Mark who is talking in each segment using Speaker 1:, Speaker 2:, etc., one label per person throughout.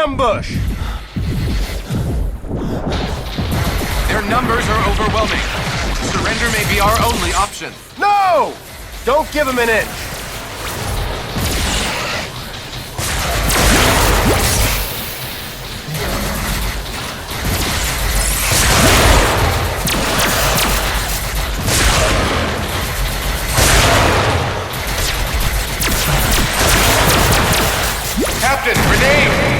Speaker 1: ambush!
Speaker 2: Their numbers are overwhelming. Surrender may be our only option.
Speaker 1: No! Don't give them an inch!
Speaker 2: Captain, grenade!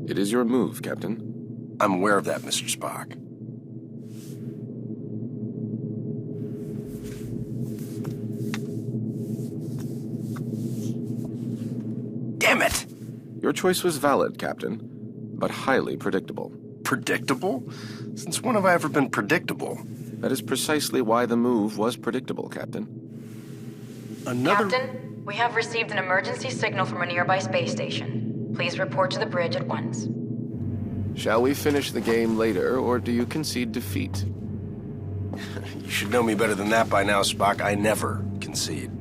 Speaker 3: It is your move, Captain.
Speaker 1: I'm aware of that, Mr. Spock. Damn it!
Speaker 3: Your choice was valid, Captain, but highly predictable.
Speaker 1: Predictable? Since when have I ever been predictable?
Speaker 3: That is precisely why the move was predictable, Captain.
Speaker 4: Captain, we have received an emergency signal from a nearby space station. Please report to the bridge at once.
Speaker 3: Shall we finish the game later, or do you concede defeat?
Speaker 1: You should know me better than that by now, Spock. I never concede.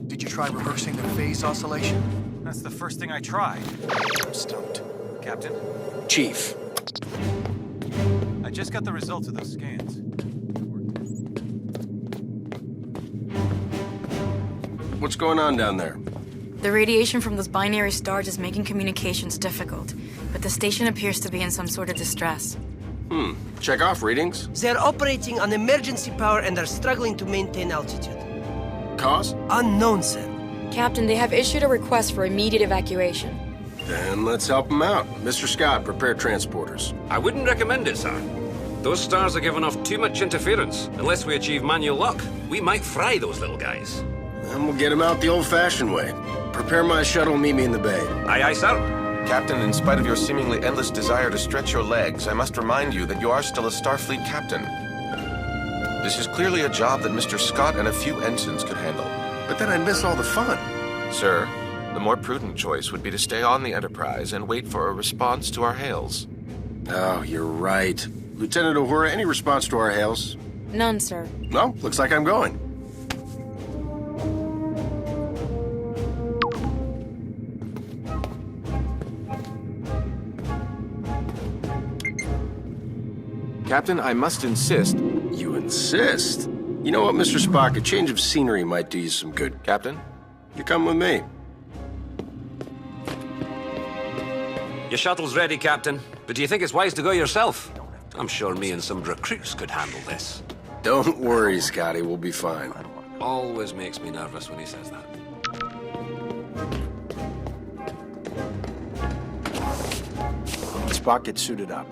Speaker 5: Did you try reversing the phase oscillation?
Speaker 6: That's the first thing I tried.
Speaker 5: I'm stumped.
Speaker 6: Captain,
Speaker 1: Chief.
Speaker 6: I just got the results of those scans.
Speaker 1: What's going on down there?
Speaker 4: The radiation from those binary stars is making communications difficult, but the station appears to be in some sort of distress.
Speaker 1: Check off readings.
Speaker 7: They're operating on emergency power and are struggling to maintain altitude.
Speaker 1: Cause?
Speaker 7: Unknown, sir.
Speaker 4: Captain, they have issued a request for immediate evacuation.
Speaker 1: Then let's help them out. Mr. Scott, prepare transporters.
Speaker 8: I wouldn't recommend it, sir. Those stars are giving off too much interference. Unless we achieve manual lock, we might fry those little guys.
Speaker 1: And we'll get them out the old-fashioned way. Prepare my shuttle and meet me in the bay.
Speaker 8: Aye, aye, sir.
Speaker 3: Captain, in spite of your seemingly endless desire to stretch your legs, I must remind you that you are still a Starfleet captain. This is clearly a job that Mr. Scott and a few ensigns could handle.
Speaker 1: But then I'd miss all the fun.
Speaker 3: Sir, the more prudent choice would be to stay on the Enterprise and wait for a response to our hails.
Speaker 1: Oh, you're right. Lieutenant Uhura, any response to our hails?
Speaker 4: None, sir.
Speaker 1: No, looks like I'm going.
Speaker 3: Captain, I must insist.
Speaker 1: You insist? You know what, Mr. Spock? A change of scenery might do you some good.
Speaker 3: Captain?
Speaker 1: You come with me.
Speaker 8: Your shuttle's ready, Captain. But do you think it's wise to go yourself? I'm sure me and some recruits could handle this.
Speaker 1: Don't worry, Scotty. We'll be fine.
Speaker 8: Always makes me nervous when he says that.
Speaker 1: Spock, get suited up.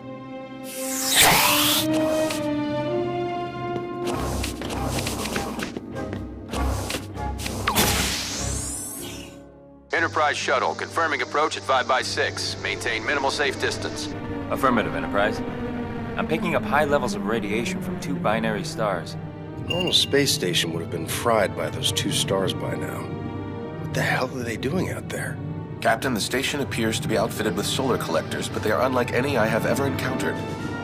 Speaker 9: Enterprise shuttle, confirming approach at 5x6. Maintain minimal safe distance.
Speaker 10: Affirmative, Enterprise. I'm picking up high levels of radiation from 2 binary stars.
Speaker 1: The normal space station would have been fried by those 2 stars by now. What the hell are they doing out there?
Speaker 3: Captain, the station appears to be outfitted with solar collectors, but they are unlike any I have ever encountered.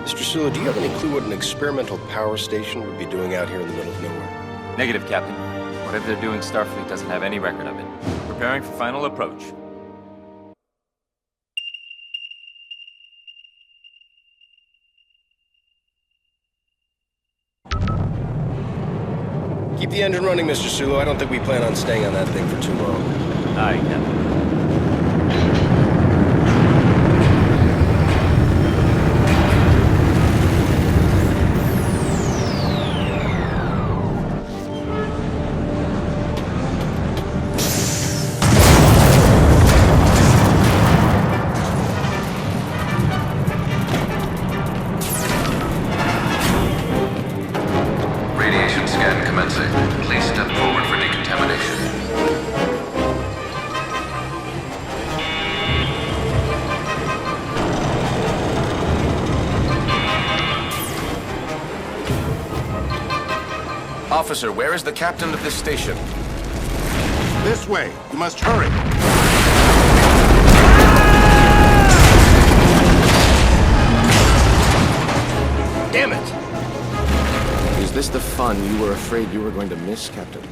Speaker 1: Mr. Sula, do you have any clue what an experimental power station would be doing out here in the middle of nowhere?
Speaker 10: Negative, Captain. Whatever they're doing, Starfleet doesn't have any record of it. Preparing for final approach.
Speaker 1: Keep the engine running, Mr. Sulu. I don't think we plan on staying on that thing for too long.
Speaker 10: Aye, Captain.
Speaker 9: Radiation scan commencing. Please step forward for decontamination.
Speaker 3: Officer, where is the captain of this station?
Speaker 11: This way. You must hurry.
Speaker 1: Damn it!
Speaker 3: Is this the fun you were afraid you were going to miss, Captain?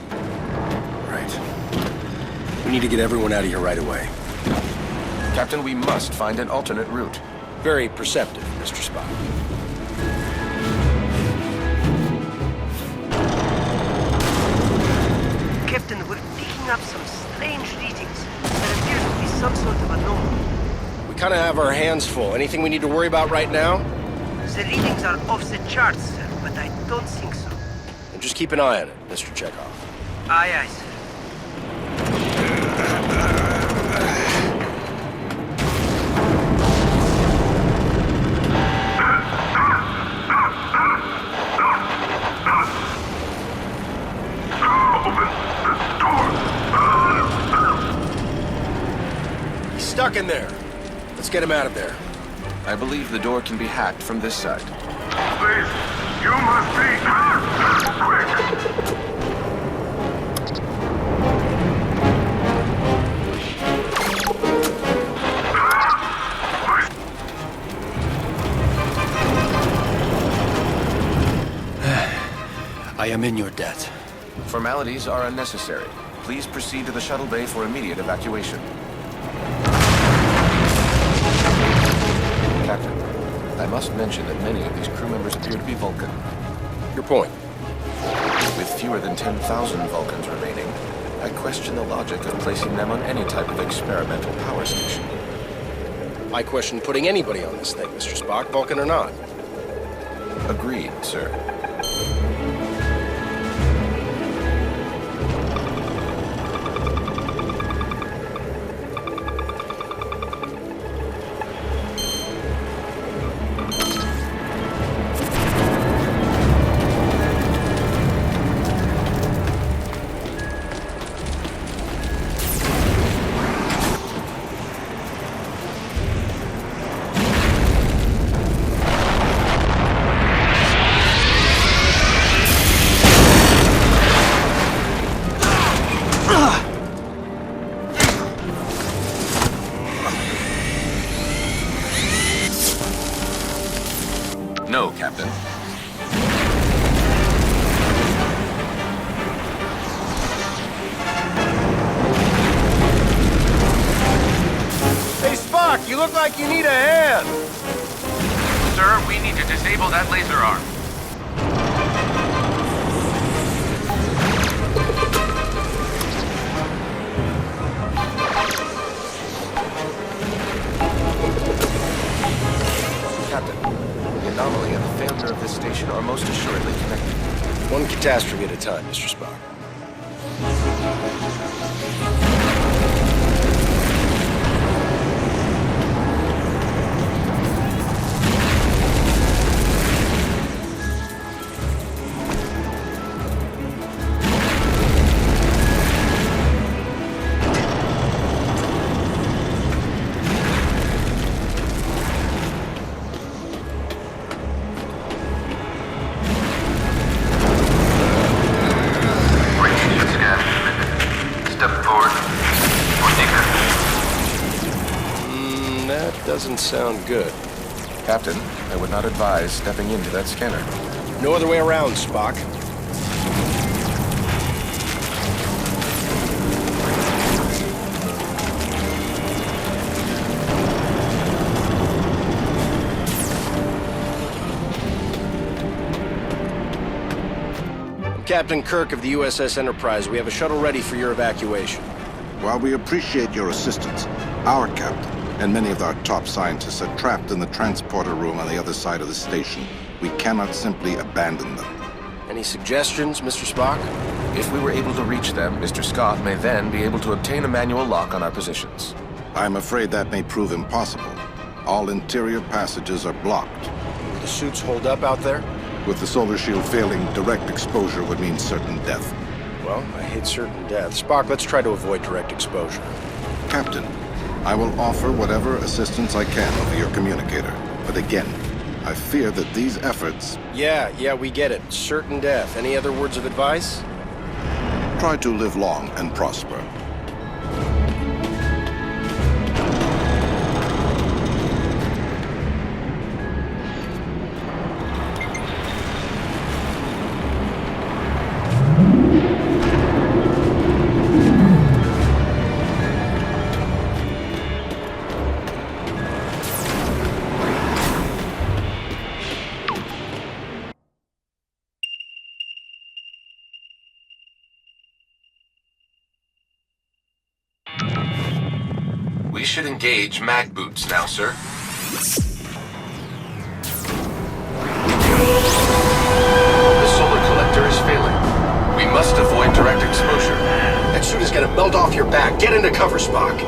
Speaker 1: Right. We need to get everyone out of here right away.
Speaker 3: Captain, we must find an alternate route.
Speaker 1: Very perceptive, Mr. Spock.
Speaker 7: Captain, we're picking up some strange readings. There appears to be some sort of anomaly.
Speaker 1: We kind of have our hands full. Anything we need to worry about right now?
Speaker 7: The readings are off the charts, sir, but I don't think so.
Speaker 1: And just keep an eye on it, Mr. Chekhov.
Speaker 7: Aye, aye, sir.
Speaker 1: He's stuck in there. Let's get him out of there.
Speaker 3: I believe the door can be hacked from this side.
Speaker 11: Please, you must be quick.
Speaker 1: I am in your debt.
Speaker 3: Formalities are unnecessary. Please proceed to the shuttle bay for immediate evacuation. Captain, I must mention that many of these crew members appear to be Vulcan.
Speaker 1: Your point.
Speaker 3: With fewer than 10,000 Vulcans remaining, I question the logic of placing them on any type of experimental power station.
Speaker 1: I question putting anybody on this thing, Mr. Spock, Vulcan or not.
Speaker 3: Agreed, sir. No, Captain.
Speaker 1: Hey, Spock, you look like you need a hand.
Speaker 2: Sir, we need to disable that laser arm.
Speaker 3: Captain, the anomaly and the failure of this station are most assuredly connected.
Speaker 1: One catastrophe at a time, Mr. Spock. Doesn't sound good.
Speaker 3: Captain, I would not advise stepping into that scanner.
Speaker 1: No other way around, Spock. Captain Kirk of the USS Enterprise. We have a shuttle ready for your evacuation.
Speaker 11: While we appreciate your assistance, our captain and many of our top scientists are trapped in the transporter room on the other side of the station. We cannot simply abandon them.
Speaker 1: Any suggestions, Mr. Spock?
Speaker 3: If we were able to reach them, Mr. Scott may then be able to obtain a manual lock on our positions.
Speaker 11: I'm afraid that may prove impossible. All interior passages are blocked.
Speaker 1: Will the suits hold up out there?
Speaker 11: With the solar shield failing, direct exposure would mean certain death.
Speaker 1: Well, I hate certain death. Spock, let's try to avoid direct exposure.
Speaker 11: Captain, I will offer whatever assistance I can over your communicator. But again, I fear that these efforts...
Speaker 1: Yeah, we get it. Certain death. Any other words of advice?
Speaker 11: Try to live long and prosper.
Speaker 3: We should engage mag boots now, sir. The solar collector is failing. We must avoid direct exposure.
Speaker 1: That suit is gonna melt off your back. Get into cover, Spock.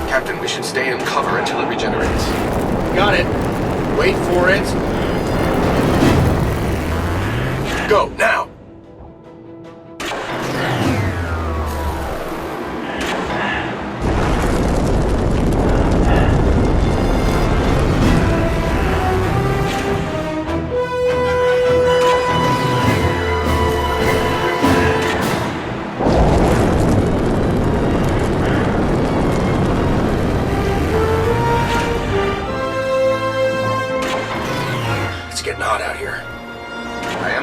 Speaker 3: Captain, we should stay in cover until it regenerates.
Speaker 1: Got it. Wait for it. Go, now!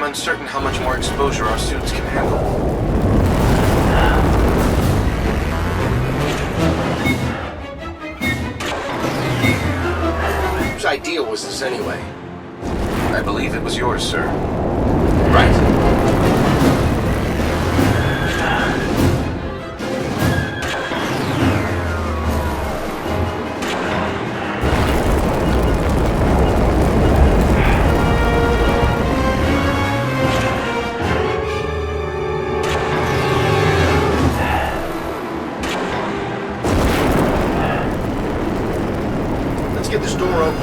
Speaker 3: Uncertain how much more exposure our suits can handle.
Speaker 1: Whose idea was this anyway?
Speaker 3: I believe it was yours, sir.
Speaker 1: Right. Get this door open.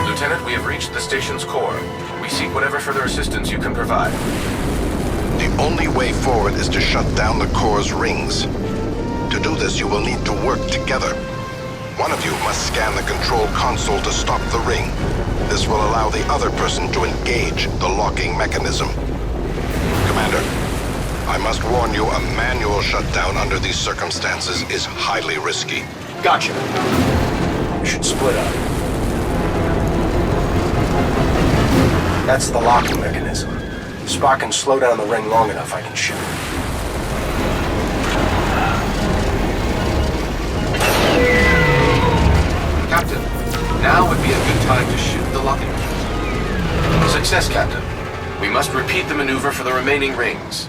Speaker 3: Lieutenant, we have reached the station's core. We seek whatever further assistance you can provide.
Speaker 11: The only way forward is to shut down the core's rings. To do this, you will need to work together. One of you must scan the control console to stop the ring. This will allow the other person to engage the locking mechanism. Commander, I must warn you, a manual shutdown under these circumstances is highly risky.
Speaker 1: Gotcha. We should split up. That's the locking mechanism. If Spock can slow down the ring long enough, I can shoot.
Speaker 3: Captain, now would be a good time to shoot the locking mechanism. Success, Captain. We must repeat the maneuver for the remaining rings.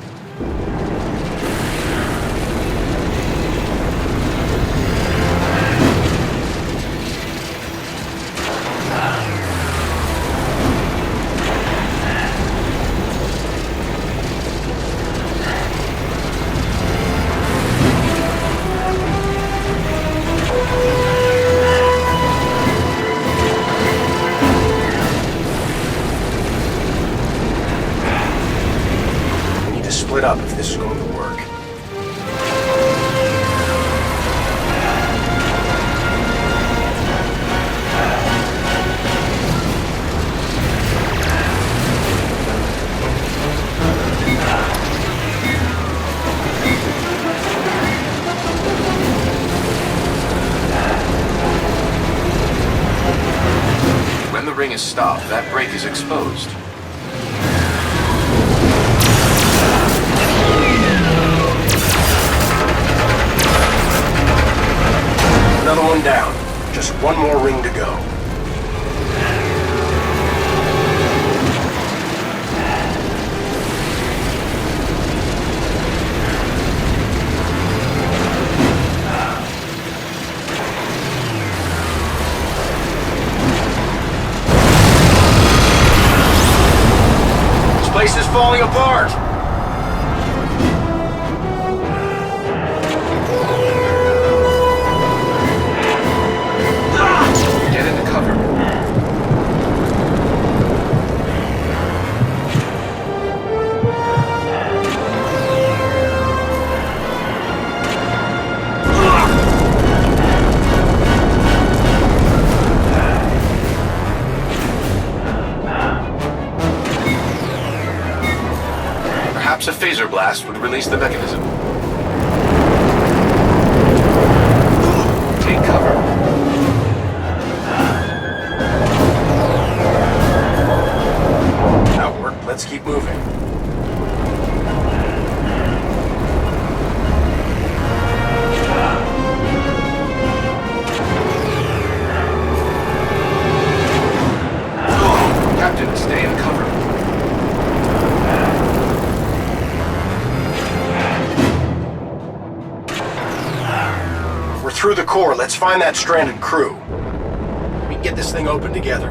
Speaker 1: Split up if this is going to work.
Speaker 3: When the ring is is stopped, that brake is exposed.
Speaker 1: Another one down. Just one more ring to go. This place is falling apart.
Speaker 3: Perhaps a phaser blast would release the mechanism. Take cover.
Speaker 1: That worked. Let's keep moving.
Speaker 3: Captain, stay in cover.
Speaker 1: We're through the core. Let's find that stranded crew. We can get this thing open together.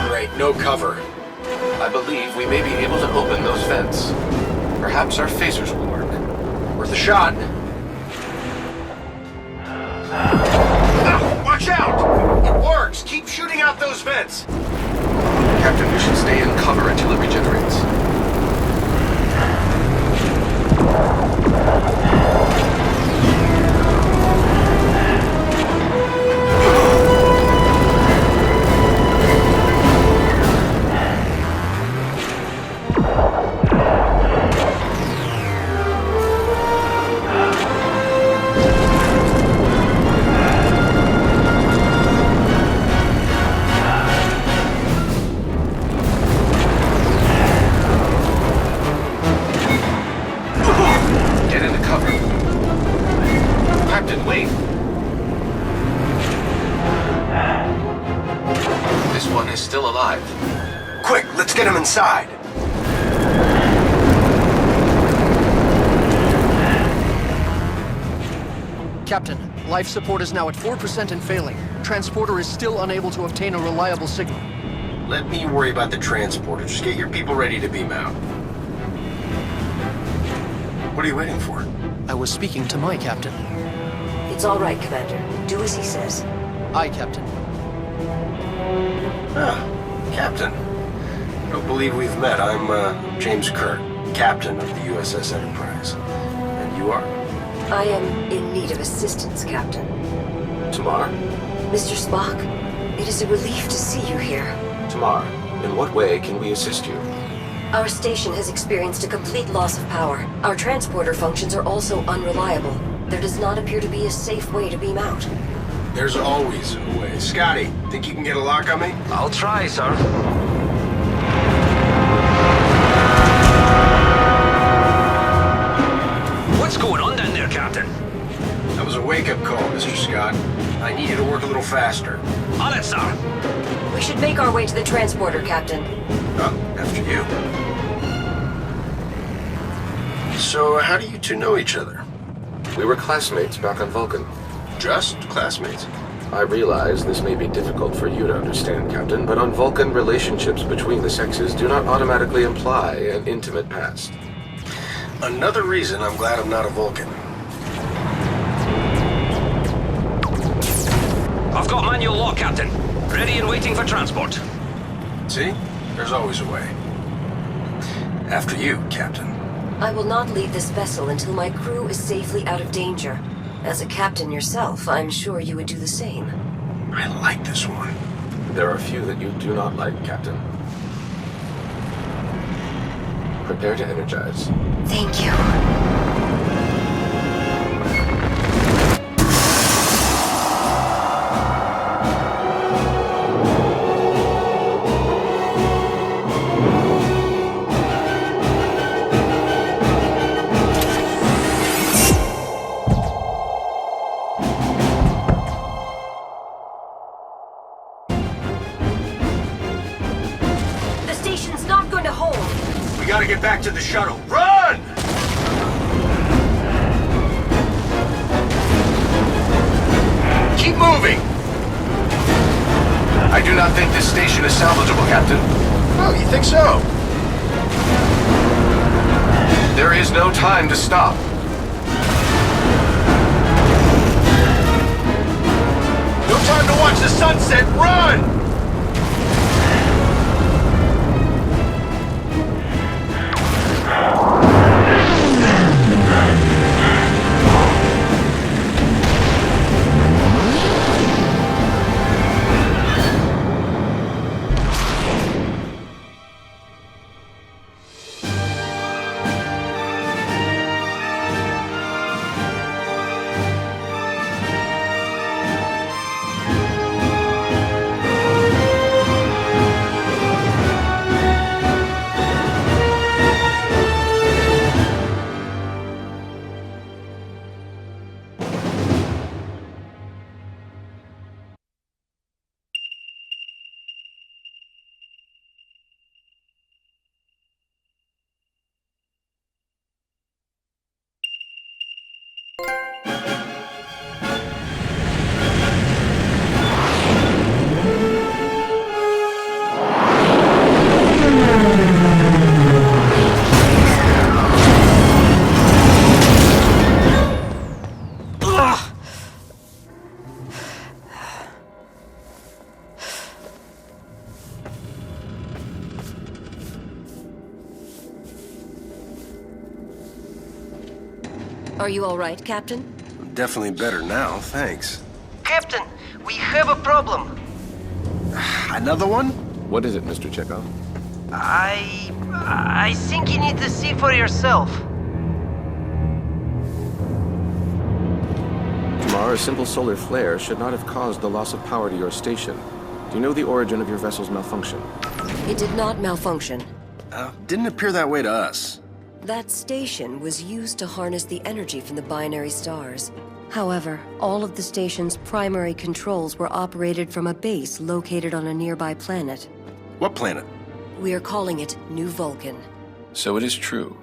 Speaker 1: Great, no cover.
Speaker 3: I believe we may be able to open those vents. Perhaps our phasers will work.
Speaker 1: Worth a shot. Ah, watch out! It works! Keep shooting out those vents!
Speaker 3: Captain, we should stay in cover until it regenerates. Captain, wait! This one is still alive.
Speaker 1: Quick, let's get him inside.
Speaker 5: Captain, life support is now at 4% and failing. Transporter is still unable to obtain a reliable signal.
Speaker 1: Let me worry about the transporter. Just get your people ready to beam out. What are you waiting for?
Speaker 5: I was speaking to my captain.
Speaker 7: It's all right, Commander. Do as he says.
Speaker 5: Aye, Captain.
Speaker 1: Ah, Captain. I don't believe we've met. I'm James Kirk, Captain of the USS Enterprise. And you are?
Speaker 7: I am in need of assistance, Captain.
Speaker 1: Tamar?
Speaker 7: Mr. Spock, it is a relief to see you here.
Speaker 3: Tamar, in what way can we assist you?
Speaker 7: Our station has experienced a complete loss of power. Our transporter functions are also unreliable. There does not appear to be a safe way to beam out.
Speaker 1: There's always a way. Scotty, think you can get a lock on me?
Speaker 8: I'll try, sir. What's going on down there, Captain?
Speaker 1: That was a wake-up call, Mr. Scott. I need you to work a little faster.
Speaker 8: On it, sir.
Speaker 7: We should make our way to the transporter, Captain.
Speaker 1: After you. So, how do you two know each other?
Speaker 3: We were classmates back on Vulcan.
Speaker 1: Just classmates?
Speaker 3: I realize this may be difficult for you to understand, Captain, but on Vulcan, relationships between the sexes do not automatically imply an intimate past.
Speaker 1: Another reason I'm glad I'm not a Vulcan.
Speaker 8: I've got manual lock, Captain. Ready and waiting for transport.
Speaker 1: See? There's always a way. After you, Captain.
Speaker 7: I will not leave this vessel until my crew is safely out of danger. As a captain yourself, I'm sure you would do the same.
Speaker 1: I like this one.
Speaker 3: There are a few that you do not like, Captain. Prepare to energize.
Speaker 7: Thank you. The station's not going to hold.
Speaker 1: We gotta get back to the shuttle. Run!
Speaker 3: Keep moving! I do not think this station is salvageable, Captain.
Speaker 1: Oh, you think so?
Speaker 3: There is no time to stop.
Speaker 1: No time to watch the sunset. Run!
Speaker 7: Are you all right, Captain?
Speaker 1: Definitely better now, thanks.
Speaker 12: Captain, we have a problem.
Speaker 1: Another one?
Speaker 3: What is it, Mr. Chekhov?
Speaker 12: I think you need to see for yourself.
Speaker 3: Tamar, a simple solar flare should not have caused the loss of power to your station. Do you know the origin of your vessel's malfunction?
Speaker 7: It did not malfunction.
Speaker 1: Didn't appear that way to us.
Speaker 7: That station was used to harness the energy from the binary stars. However, all of the station's primary controls were operated from a base located on a nearby planet.
Speaker 1: What planet?
Speaker 7: We are calling it New Vulcan.
Speaker 3: So it is true.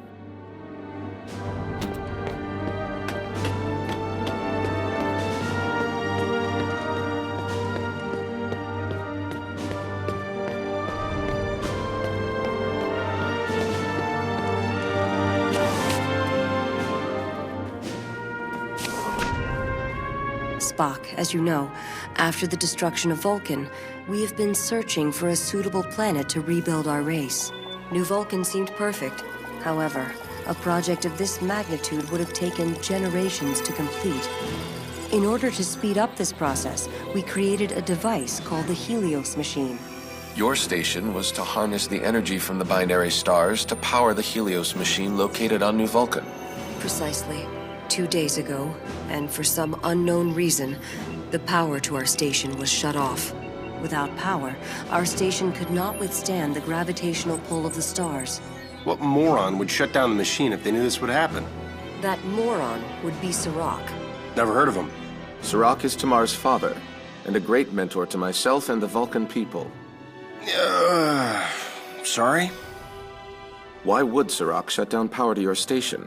Speaker 7: Spock, as you know, after the destruction of Vulcan, we have been searching for a suitable planet to rebuild our race. New Vulcan seemed perfect. However, a project of this magnitude would have taken generations to complete. In order to speed up this process, we created a device called the Helios machine.
Speaker 3: Your station was to harness the energy from the binary stars to power the Helios machine located on New Vulcan.
Speaker 7: Precisely. 2 days ago, and for some unknown reason, the power to our station was shut off. Without power, our station could not withstand the gravitational pull of the stars.
Speaker 1: What moron would shut down the machine if they knew this would happen?
Speaker 7: That moron would be Sirach.
Speaker 1: Never heard of him.
Speaker 3: Sirach is Tamar's father, and a great mentor to myself and the Vulcan people.
Speaker 1: Sorry?
Speaker 3: Why would Sirach shut down power to your station?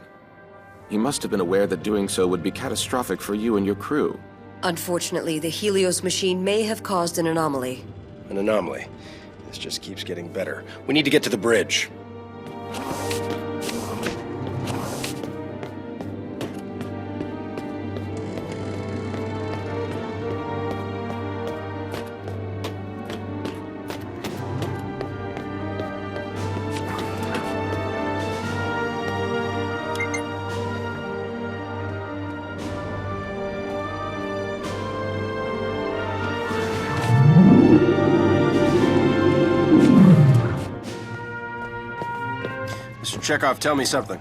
Speaker 3: He must have been aware that doing so would be catastrophic for you and your crew.
Speaker 7: Unfortunately, the Helios machine may have caused an anomaly.
Speaker 1: An anomaly. This just keeps getting better. We need to get to the bridge. Chekhov, tell me something.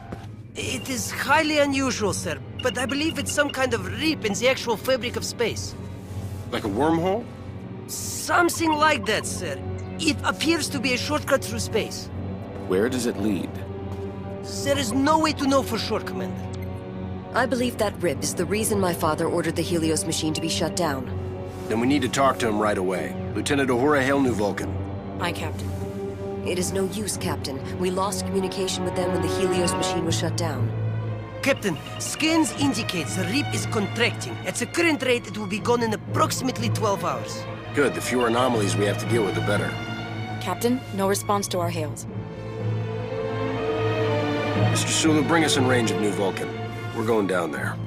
Speaker 12: It is highly unusual, sir, but I believe it's some kind of rip in the actual fabric of space.
Speaker 1: Like a wormhole?
Speaker 12: Something like that, sir. It appears to be a shortcut through space.
Speaker 3: Where does it lead?
Speaker 12: There is no way to know for sure, Commander.
Speaker 7: I believe that rip is the reason my father ordered the Helios machine to be shut down.
Speaker 1: Then we need to talk to him right away. Lieutenant Uhura, hail New Vulcan.
Speaker 4: Aye, Captain.
Speaker 7: It is no use, Captain. We lost communication with them when the Helios machine was shut down.
Speaker 12: Captain, scans indicate the rip is contracting. At the current rate, it will be gone in approximately 12 hours.
Speaker 1: Good, the fewer anomalies we have to deal with, the better.
Speaker 4: Captain, no response to our hails.
Speaker 1: Mr. Sulu, bring us in range of New Vulcan. We're going down there.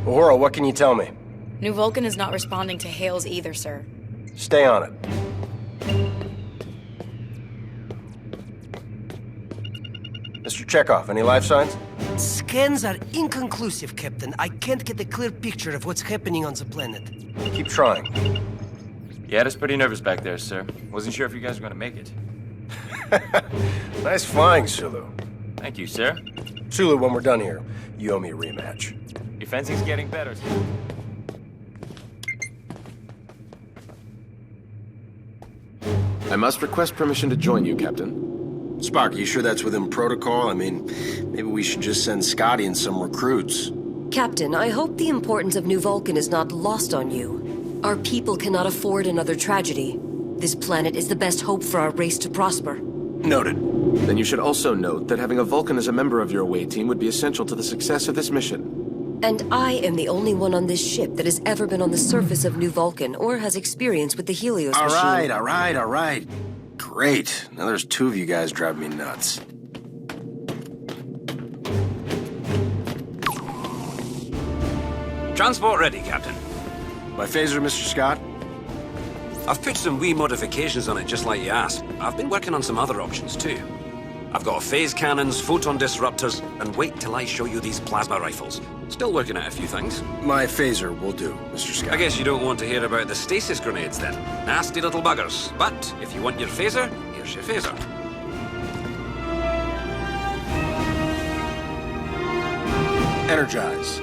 Speaker 1: Uhura, what can you tell me?
Speaker 4: New Vulcan is not responding to hails either, sir.
Speaker 1: Stay on it. Mr. Chekhov, any life signs?
Speaker 12: Scans are inconclusive, Captain. I can't get a clear picture of what's happening on the planet.
Speaker 1: Keep trying.
Speaker 10: You had us pretty nervous back there, sir. Wasn't sure if you guys were gonna make it.
Speaker 1: Nice flying, Sulu.
Speaker 10: Thank you, sir.
Speaker 1: Sulu, when we're done here, you owe me a rematch.
Speaker 10: Your fencing's getting better, sir.
Speaker 3: I must request permission to join you, Captain.
Speaker 1: Spock, you sure that's within protocol? I mean, maybe we should just send Scotty and some recruits.
Speaker 7: Captain, I hope the importance of New Vulcan is not lost on you. Our people cannot afford another tragedy. This planet is the best hope for our race to prosper.
Speaker 1: Noted.
Speaker 3: Then you should also note that having a Vulcan as a member of your away team would be essential to the success of this mission.
Speaker 7: And I am the only one on this ship that has ever been on the surface of New Vulcan or has experience with the Helios machine.
Speaker 1: All right. Great. Now there's two of you guys driving me nuts.
Speaker 8: Transport ready, Captain.
Speaker 1: My phaser, Mr. Scott?
Speaker 8: I've put some wee modifications on it just like you asked. I've been working on some other options too. I've got phase cannons, photon disruptors, and wait till I show you these plasma rifles. Still working at a few things.
Speaker 1: My phaser will do, Mr. Scott.
Speaker 8: I guess you don't want to hear about the stasis grenades then. Nasty little buggers. But if you want your phaser, here's your phaser.
Speaker 1: Energize.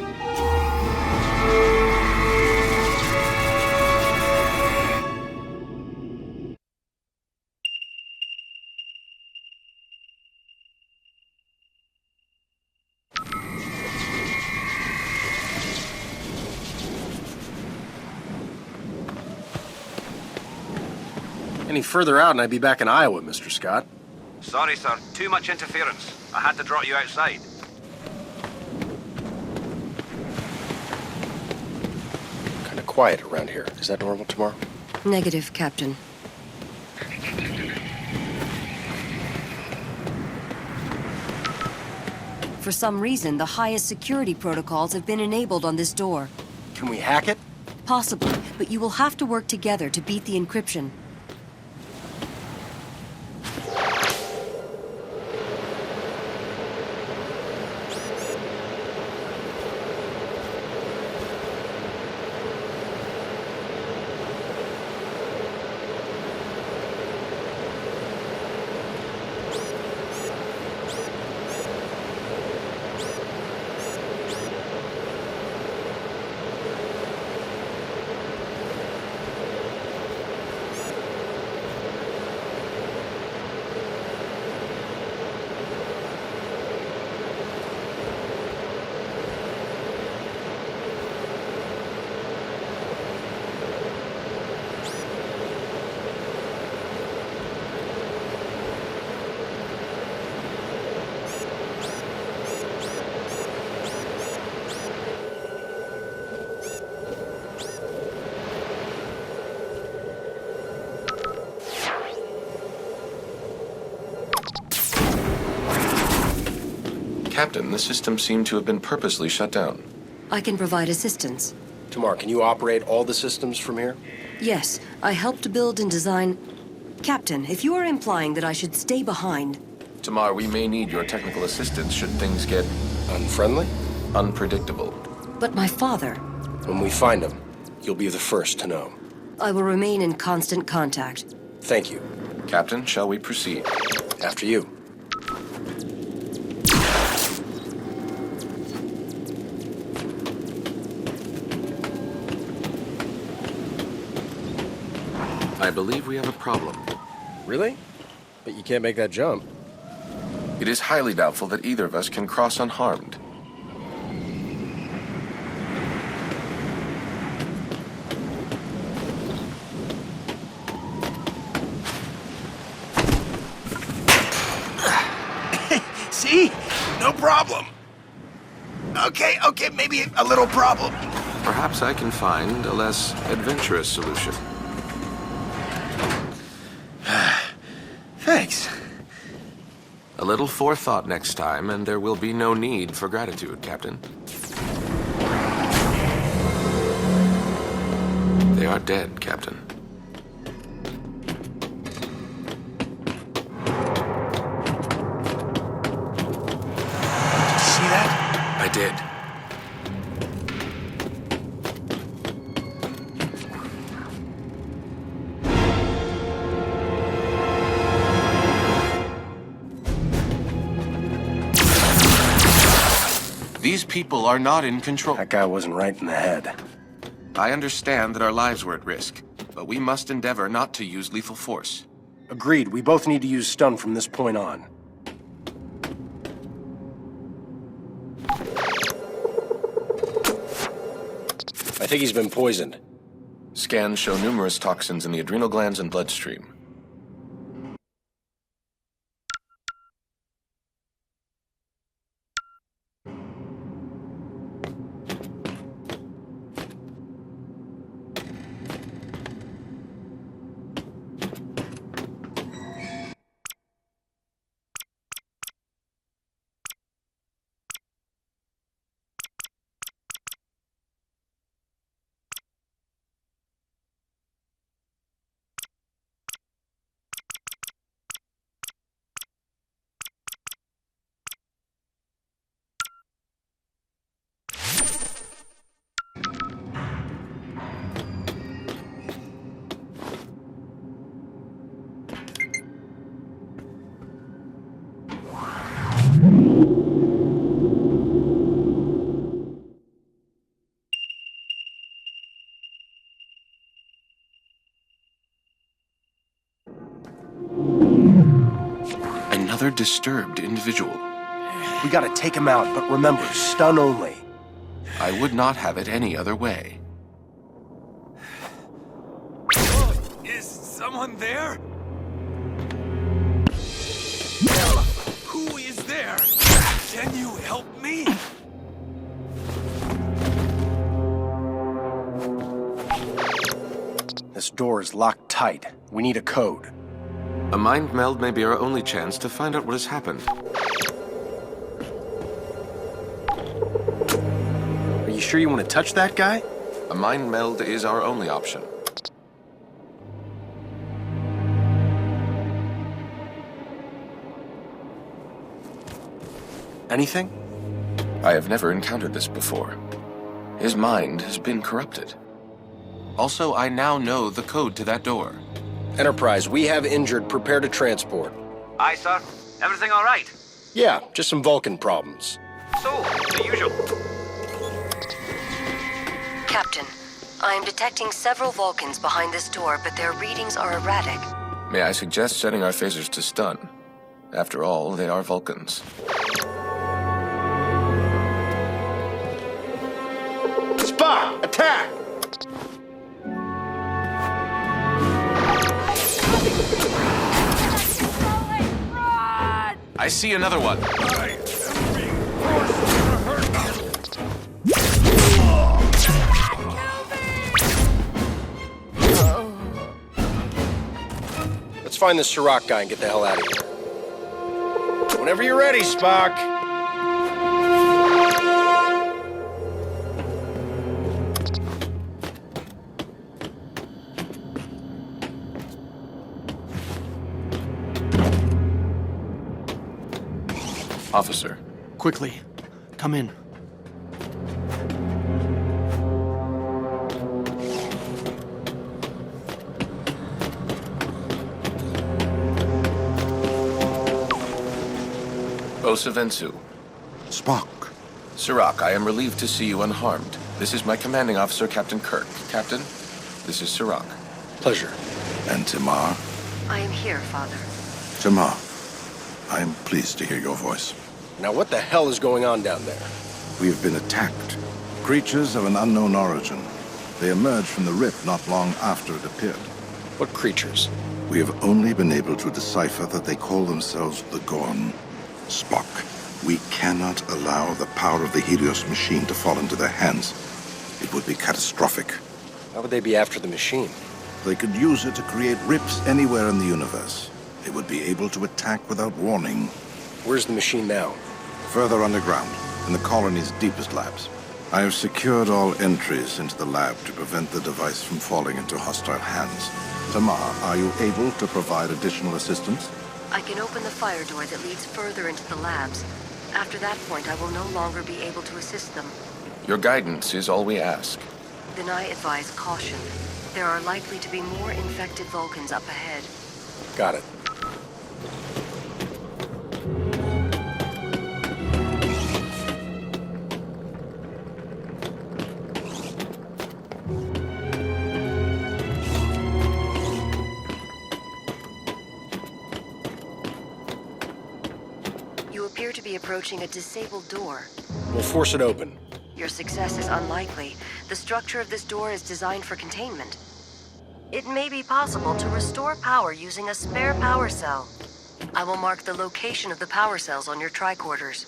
Speaker 1: Any further out and I'd be back in Iowa, Mr. Scott.
Speaker 8: Sorry, sir. Too much interference. I had to drop you outside.
Speaker 1: Kind of quiet around here. Is that normal tomorrow?
Speaker 7: Negative, Captain. For some reason, the highest security protocols have been enabled on this door.
Speaker 1: Can we hack it?
Speaker 7: Possibly, but you will have to work together to beat the encryption.
Speaker 3: Captain, the system seemed to have been purposely shut down.
Speaker 7: I can provide assistance.
Speaker 1: Tamar, can you operate all the systems from here?
Speaker 7: Yes, I helped build and design... Captain, if you are implying that I should stay behind...
Speaker 3: Tamar, we may need your technical assistance should things get...
Speaker 1: Unfriendly?
Speaker 3: Unpredictable.
Speaker 7: But my father...
Speaker 1: When we find him, you'll be the first to know.
Speaker 7: I will remain in constant contact.
Speaker 1: Thank you.
Speaker 3: Captain, shall we proceed?
Speaker 1: After you.
Speaker 3: I believe we have a problem.
Speaker 1: Really? But you can't make that jump.
Speaker 3: It is highly doubtful that either of us can cross unharmed.
Speaker 11: See? No problem. Okay, maybe a little problem.
Speaker 3: Perhaps I can find a less adventurous solution.
Speaker 11: Thanks.
Speaker 3: A little forethought next time, and there will be no need for gratitude, Captain. They are dead, Captain.
Speaker 11: See that?
Speaker 3: I did. These people are not in control.
Speaker 1: That guy wasn't right in the head.
Speaker 3: I understand that our lives were at risk, but we must endeavor not to use lethal force.
Speaker 1: Agreed. We both need to use stun from this point on. I think he's been poisoned.
Speaker 3: Scans show numerous toxins in the adrenal glands and bloodstream. Another disturbed individual.
Speaker 1: We gotta take him out, but remember, stun only.
Speaker 3: I would not have it any other way.
Speaker 2: Is someone there? Who is there? Can you help me?
Speaker 1: This door is locked tight. We need a code.
Speaker 3: A mind meld may be our only chance to find out what has happened.
Speaker 1: Are you sure you want to touch that guy?
Speaker 3: A mind meld is our only option.
Speaker 1: Anything?
Speaker 3: I have never encountered this before. His mind has been corrupted. Also, I now know the code to that door.
Speaker 1: Enterprise, we have injured. Prepare to transport.
Speaker 13: Aye, sir. Everything all right?
Speaker 1: Yeah, just some Vulcan problems.
Speaker 13: So, the usual.
Speaker 7: Captain, I am detecting several Vulcans behind this door, but their readings are erratic.
Speaker 3: May I suggest setting our phasers to stun? After all, they are Vulcans.
Speaker 1: Spock, attack!
Speaker 3: I see another one.
Speaker 1: Let's find this Sirach guy and get the hell out of here. Whenever you're ready, Spock.
Speaker 3: Officer.
Speaker 5: Quickly, come in.
Speaker 3: Joseph Ensu.
Speaker 11: Spock.
Speaker 3: Sirach, I am relieved to see you unharmed. This is my commanding officer, Captain Kirk. Captain, this is Sirach.
Speaker 1: Pleasure.
Speaker 11: And Tamar.
Speaker 7: I am here, Father.
Speaker 11: Tamar, I am pleased to hear your voice.
Speaker 1: Now what the hell is going on down there?
Speaker 11: We have been attacked. Creatures of an unknown origin. They emerged from the rip not long after it appeared.
Speaker 1: What creatures?
Speaker 11: We have only been able to decipher that they call themselves the Gorn. Spock, we cannot allow the power of the Helios machine to fall into their hands. It would be catastrophic.
Speaker 1: Why would they be after the machine?
Speaker 11: They could use it to create rips anywhere in the universe. They would be able to attack without warning.
Speaker 1: Where's the machine now?
Speaker 11: Further underground, in the colony's deepest labs. I have secured all entries into the lab to prevent the device from falling into hostile hands. Tamar, are you able to provide additional assistance?
Speaker 7: I can open the fire door that leads further into the labs. After that point, I will no longer be able to assist them.
Speaker 3: Your guidance is all we ask.
Speaker 7: Then I advise caution. There are likely to be more infected Vulcans up ahead.
Speaker 1: Got it.
Speaker 7: You appear to be approaching a disabled door.
Speaker 1: We'll force it open.
Speaker 7: Your success is unlikely. The structure of this door is designed for containment. It may be possible to restore power using a spare power cell. I will mark the location of the power cells on your tricorders.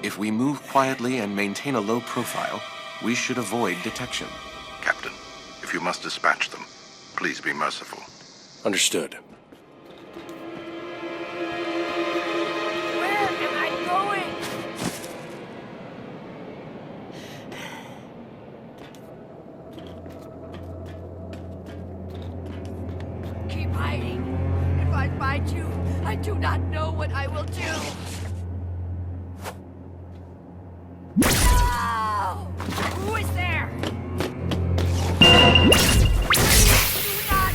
Speaker 3: If we move quietly and maintain a low profile, we should avoid detection.
Speaker 11: Captain, if you must dispatch them, please be merciful.
Speaker 1: Understood.
Speaker 14: Where am I going? Keep hiding. If I find you, I do not know what I will do. No! Who is there? Do not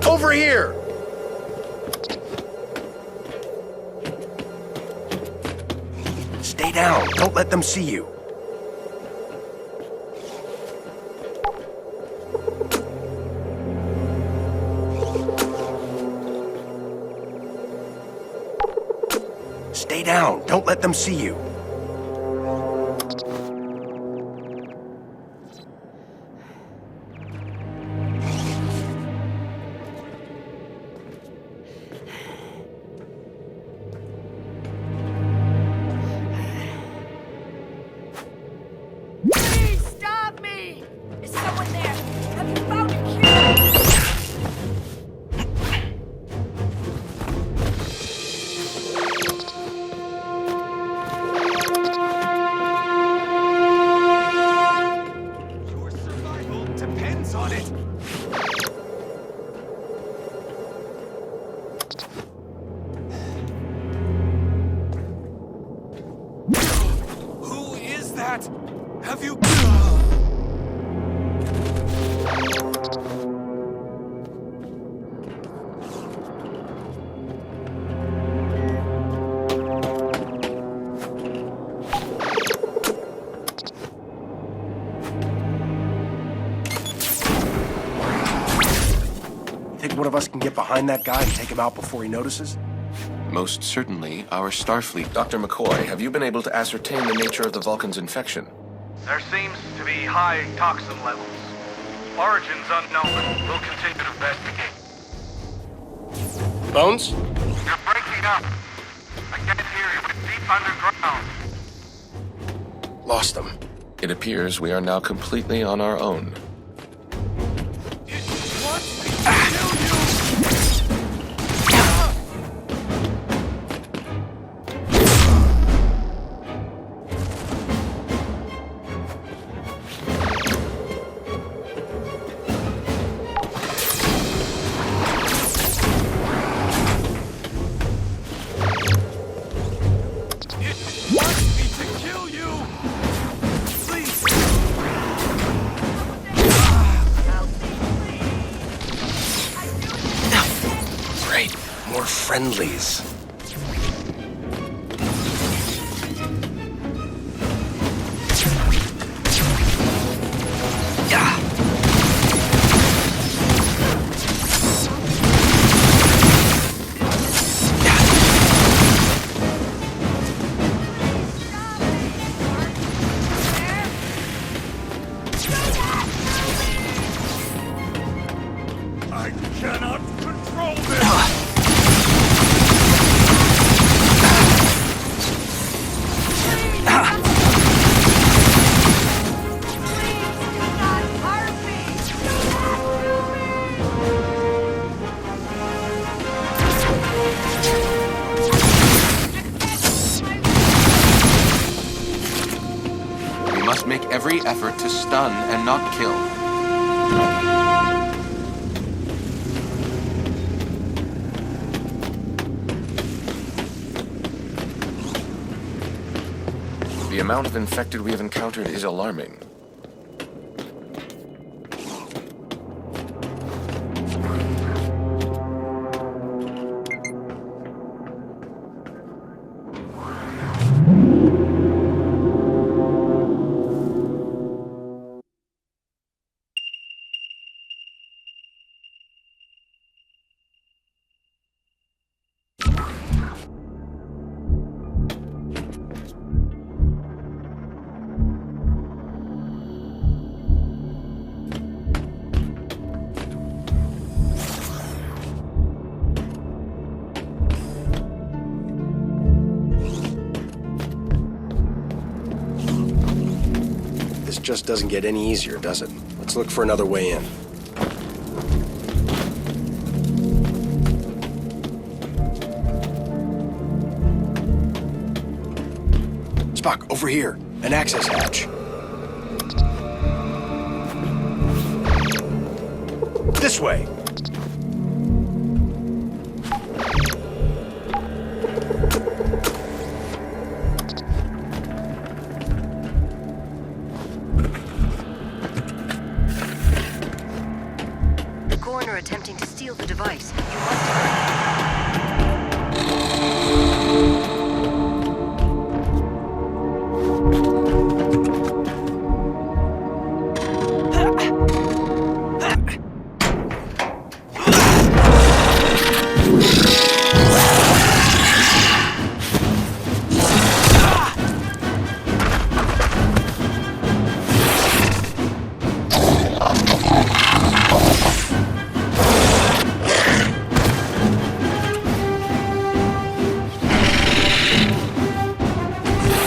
Speaker 1: Over here! Stay down. Don't let them see you. Stay down. Don't let them see you.
Speaker 14: Please stop me! Is someone there? Have you found a cure?
Speaker 2: Your survival depends on it. Who is that? Have you...
Speaker 1: Think one of us can get behind that guy and take him out before he notices?
Speaker 3: Most certainly, our Starfleet. Dr. McCoy, have you been able to ascertain the nature of the Vulcan's infection?
Speaker 13: There seems to be high toxin levels. Origins unknown, but we'll continue to investigate.
Speaker 1: Bones?
Speaker 13: You're breaking up. I can't hear you. It's deep underground.
Speaker 1: Lost them.
Speaker 3: It appears we are now completely on our own.
Speaker 1: friendlies.
Speaker 13: I cannot control this!
Speaker 3: We must make every effort to stun and not kill. The amount of infected we have encountered is alarming.
Speaker 1: This just doesn't get any easier, does it? Let's look for another way in. Spock, over here. An access hatch. This way.
Speaker 7: Attempting to steal the device. You